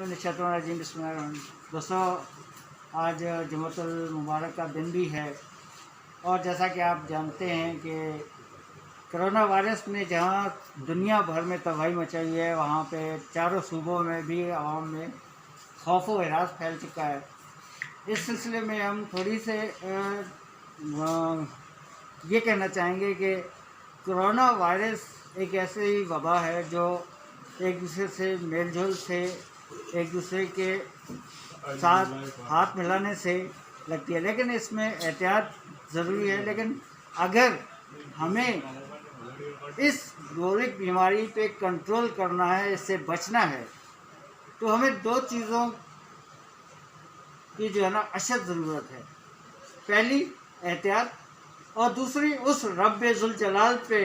दोस्तों, आज जुम्मतुल मुबारक का दिन भी है और जैसा कि आप जानते हैं कि कोरोना वायरस ने जहां दुनिया भर में तबाही मचाई है, वहां पे चारों सूबों में भी आवाम में खौफ व हिरास फैल चुका है। इस सिलसिले में हम थोड़ी से ये कहना चाहेंगे कि कोरोना वायरस एक ऐसी वबा है जो एक दूसरे से मेल जोल से, एक दूसरे के साथ हाथ मिलाने से लगती है, लेकिन इसमें एहतियात ज़रूरी है। लेकिन अगर हमें इस गोलिक बीमारी पे कंट्रोल करना है, इससे बचना है, तो हमें दो चीज़ों की जो है ना अशद ज़रूरत है। पहली एहतियात और दूसरी उस रब्बे ज़ुल जलाल पे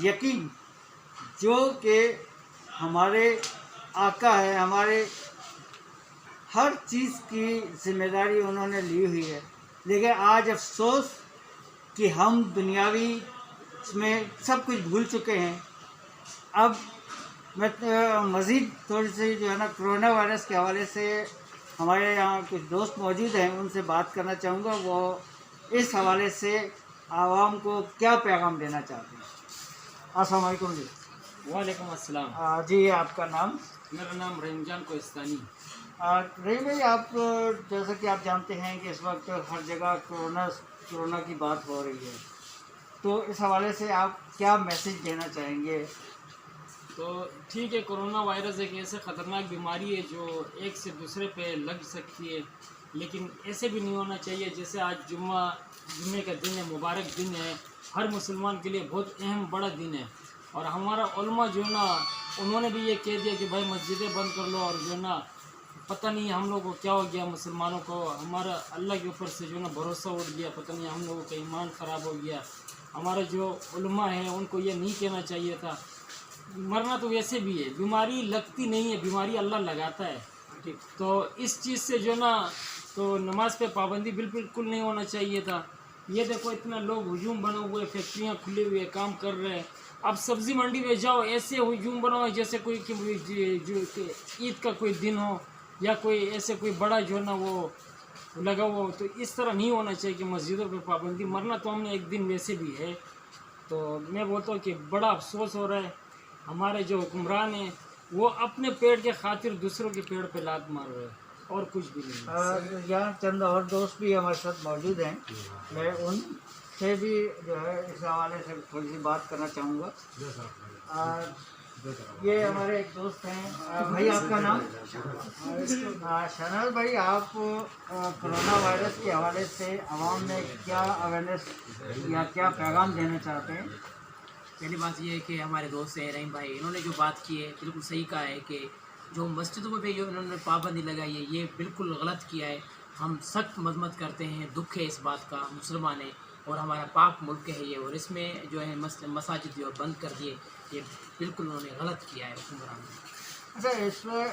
यकीन जो कि हमारे आका है, हमारे हर चीज़ की जिम्मेदारी उन्होंने ली हुई है। लेकिन आज अफसोस कि हम दुनियावी में सब कुछ भूल चुके हैं। अब मैं मज़ीद थोड़ी सी जो है ना कोरोना वायरस के हवाले से हमारे यहाँ कुछ दोस्त मौजूद हैं, उनसे बात करना चाहूँगा। वो इस हवाले से आवाम को क्या पैगाम देना चाहते हैं। अस्सलाम वालेकुम जी। वालेकुम अस्सलाम। जी, आपका नाम? मेरा नाम रहीमजान कोहिस्तानी। रहीम भाई, आप जैसा कि आप जानते हैं कि इस वक्त हर जगह कोरोना की बात हो रही है, तो इस हवाले से आप क्या मैसेज देना चाहेंगे? तो ठीक है, कोरोना वायरस एक ऐसे ख़तरनाक बीमारी है जो एक से दूसरे पे लग सकती है, लेकिन ऐसे भी नहीं होना चाहिए। जैसे आज जुम्मे का दिन है, मुबारक दिन है, हर मुसलमान के लिए बहुत अहम बड़ा दिन है। और हमारा उलमा जो है ना, उन्होंने भी ये कह दिया कि भाई मस्जिदें बंद कर लो। और जो है ना, पता नहीं हम लोगों को क्या हो गया, मुसलमानों को हमारा अल्लाह के ऊपर से जो है ना भरोसा उठ गया, पता नहीं हम लोगों का ईमान ख़राब हो गया। हमारा जो उलमा है उनको ये नहीं कहना चाहिए था। मरना तो वैसे भी है, बीमारी लगती नहीं है, बीमारी अल्लाह लगाता है। ठीक, तो इस चीज़ से जो ना, तो नमाज पे पाबंदी बिल्कुल नहीं होना चाहिए था। ये देखो, इतना लोग हुजूम बने हुए, फैक्ट्रियाँ खुली हुई है, काम कर रहे हैं। अब सब्ज़ी मंडी में जाओ, ऐसे हुजूम बना हुआ जैसे कोई ईद का कोई दिन हो या कोई ऐसे कोई बड़ा जो है ना वो लगा हुआ हो। तो इस तरह नहीं होना चाहिए कि मस्जिदों पे पाबंदी। मरना तो हमने एक दिन वैसे भी है। तो मैं बोलता हूँ कि बड़ा अफसोस हो रहा है, हमारे जो हुक्मरान हैं वो अपने पेड़ के खातिर दूसरों के पेड़ पे लात मार रहे हैं और कुछ भी नहीं। यहाँ चंद और दोस्त भी हमारे साथ मौजूद हैं, मैं उनसे भी जो है इस हवाले से थोड़ी सी बात करना चाहूँगा। ये हमारे एक दोस्त हैं। भाई, आपका नाम? शहनाज भाई, आप कोरोना वायरस के हवाले से आवाम में क्या अवेयरनेस या क्या पैगाम देना चाहते हैं? पहली बात ये है कि हमारे दोस्त हैं रहीम भाई, इन्होंने जो बात की है बिल्कुल सही कहा है कि जो मस्जिदों पे जो इन्होंने पाबंदी लगाई है ये बिल्कुल गलत किया है। हम सख्त मजम्मत करते हैं, दुख है इस बात का। मुसलमान है और हमारा पाक मुल्क है ये, और इसमें जो है मसाजिद जो बंद कर दिए, ये बिल्कुल उन्होंने गलत किया है हुक्मरान ने। अच्छा, इसमें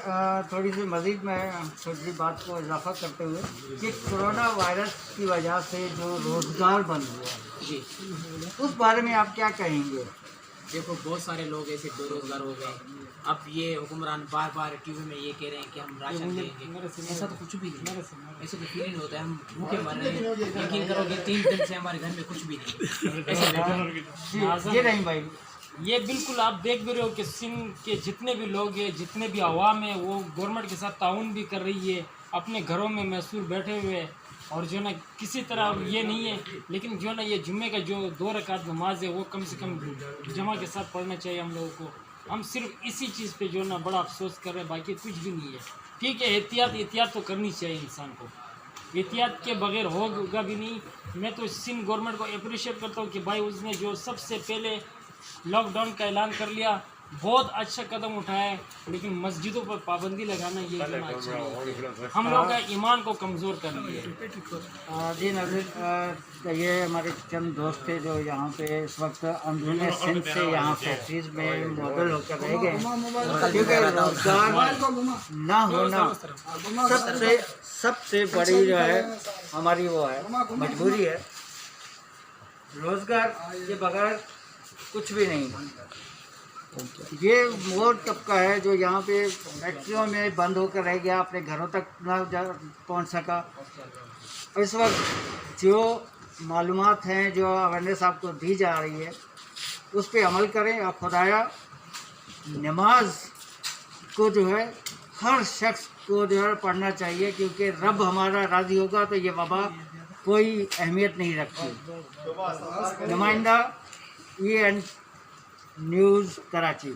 थोड़ी सी मज़ीद मैं थोड़ी सी बात को इजाफा करते हुए कि कोरोना वायरस की वजह से जो रोज़गार बंद हुआ जी, उस बारे में आप क्या कहेंगे? देखो, बहुत सारे लोग ऐसे बेरोजगार हो गए। अब ये हुक्मरान बार बार टीवी में ये कह रहे हैं कि हम राशन देंगे, ऐसा तो कुछ भी नहीं, ऐसा तो फील नहीं होता है। हम भूखे मर रहे हैं, यकीन करोगे 3 दिन से हमारे घर में कुछ भी नहीं। ये नहीं भाई, ये बिल्कुल आप देख भी रहे हो कि सिंध के जितने भी लोग हैं, जितने भी आवाम है, वो गवर्नमेंट के साथ ताउन भी कर रही है, अपने घरों में मैसूर बैठे हुए हैं। और जो है ना किसी तरह ये नहीं है, लेकिन जो है ना ये जुम्मे का जो 2 रकात नमाज है वो कम से कम जमा के साथ पढ़ना चाहिए हम लोगों को। हम सिर्फ इसी चीज़ पे जो है ना बड़ा अफसोस कर रहे हैं, बाकी कुछ भी नहीं है। ठीक है, एहतियात तो करनी चाहिए इंसान को, एहतियात के बगैर होगा भी नहीं। मैं तो सिंध गवर्नमेंट को अप्रिशिएट करता हूँ कि भाई उसने जो सबसे पहले लॉकडाउन का ऐलान कर लिया, बहुत अच्छा कदम उठाया है। लेकिन मस्जिदों पर पाबंदी लगाना ये इतना अच्छा नहीं है, हम लोग का ईमान को कमज़ोर कर लिया है। जी नाज़रीन, ये हमारे चंद दोस्त थे जो यहाँ पे इस वक्त अंदरूनी सिंध से यहाँ फैक्ट्रीज में मॉडल होकर रह गए, क्योंकि रोजगार ना होना सबसे बड़ी जो है हमारी वो है मजबूरी है। रोजगार के बगैर कुछ भी नहीं। یہ وہ طبقہ ہے جو یہاں پہ فیکٹریوں میں بند ہو کر رہ گیا، اپنے گھروں تک نہ پہنچ سکا. اس وقت جو معلومات ہیں، جو اویئرنیس آپ کو دی جا رہی ہے، اس پہ عمل کریں. اور خدایا نماز کو جو ہے ہر شخص کو جو ہے پڑھنا چاہیے، کیونکہ رب ہمارا راضی ہوگا تو یہ وبا کوئی اہمیت نہیں رکھتی. نمائندہ EN نیوز کراچی.